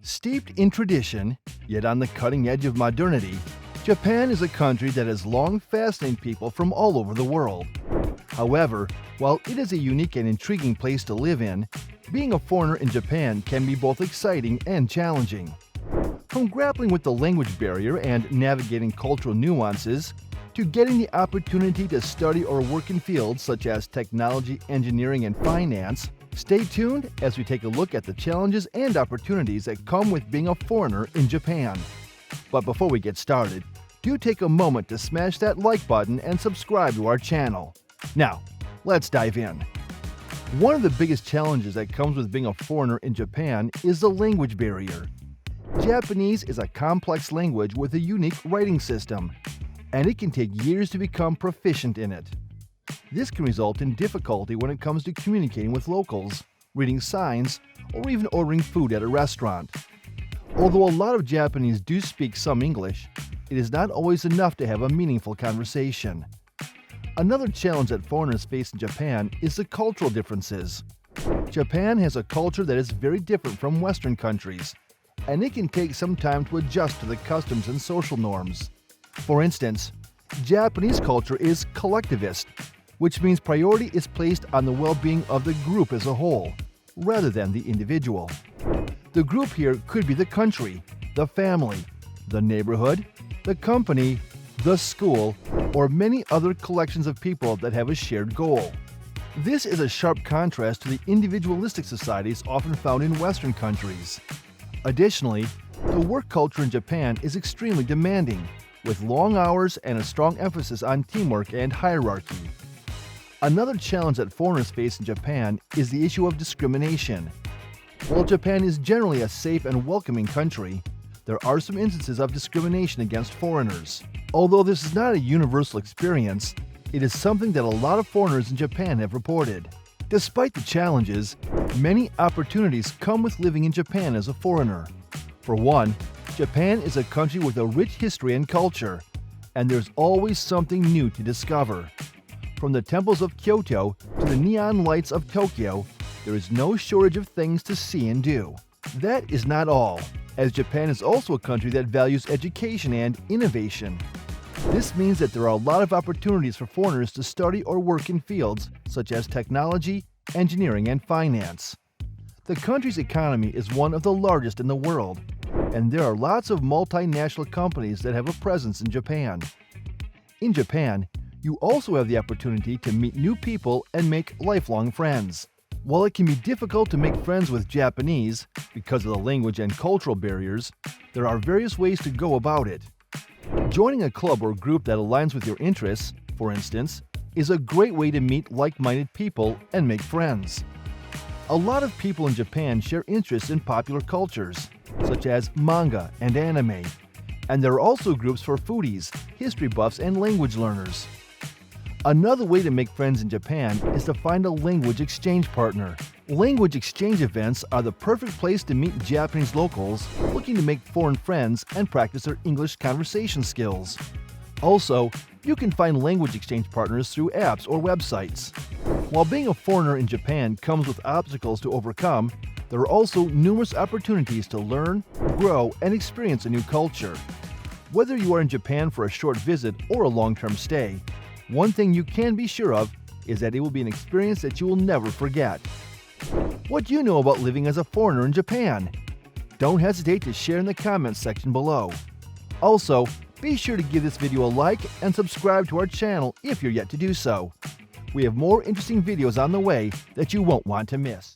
Steeped in tradition, yet on the cutting edge of modernity, Japan is a country that has long fascinated people from all over the world. However, while it is a unique and intriguing place to live in, being a foreigner in Japan can be both exciting and challenging. From grappling with the language barrier and navigating cultural nuances, to getting the opportunity to study or work in fields such as technology, engineering, and finance, stay tuned as we take a look at the challenges and opportunities that come with being a foreigner in Japan. But before we get started, do take a moment to smash that like button and subscribe to our channel. Now, let's dive in. One of the biggest challenges that comes with being a foreigner in Japan is the language barrier. Japanese is a complex language with a unique writing system, and it can take years to become proficient in it. This can result in difficulty when it comes to communicating with locals, reading signs, or even ordering food at a restaurant. Although a lot of Japanese do speak some English, it is not always enough to have a meaningful conversation. Another challenge that foreigners face in Japan is the cultural differences. Japan has a culture that is very different from Western countries, and it can take some time to adjust to the customs and social norms. For instance, Japanese culture is collectivist, which means priority is placed on the well-being of the group as a whole, rather than the individual. The group here could be the country, the family, the neighborhood, the company, the school, or many other collections of people that have a shared goal. This is a sharp contrast to the individualistic societies often found in Western countries. Additionally, the work culture in Japan is extremely demanding, with long hours and a strong emphasis on teamwork and hierarchy. Another challenge that foreigners face in Japan is the issue of discrimination. While Japan is generally a safe and welcoming country, there are some instances of discrimination against foreigners. Although this is not a universal experience, it is something that a lot of foreigners in Japan have reported. Despite the challenges, many opportunities come with living in Japan as a foreigner. For one, Japan is a country with a rich history and culture, and there's always something new to discover. From the temples of Kyoto to the neon lights of Tokyo, there is no shortage of things to see and do. That is not all, as Japan is also a country that values education and innovation. This means that there are a lot of opportunities for foreigners to study or work in fields such as technology, engineering, and finance. The country's economy is one of the largest in the world, and there are lots of multinational companies that have a presence in Japan. In Japan, you also have the opportunity to meet new people and make lifelong friends. While it can be difficult to make friends with Japanese because of the language and cultural barriers, there are various ways to go about it. Joining a club or group that aligns with your interests, for instance, is a great way to meet like-minded people and make friends. A lot of people in Japan share interests in popular cultures, such as manga and anime, and there are also groups for foodies, history buffs, and language learners. Another way to make friends in Japan is to find a language exchange partner. Language exchange events are the perfect place to meet Japanese locals looking to make foreign friends and practice their English conversation skills. Also, you can find language exchange partners through apps or websites. While being a foreigner in Japan comes with obstacles to overcome, there are also numerous opportunities to learn, grow, and experience a new culture. Whether you are in Japan for a short visit or a long-term stay, one thing you can be sure of is that it will be an experience that you will never forget. What do you know about living as a foreigner in Japan? Don't hesitate to share in the comments section below. Also, be sure to give this video a like and subscribe to our channel if you're yet to do so. We have more interesting videos on the way that you won't want to miss.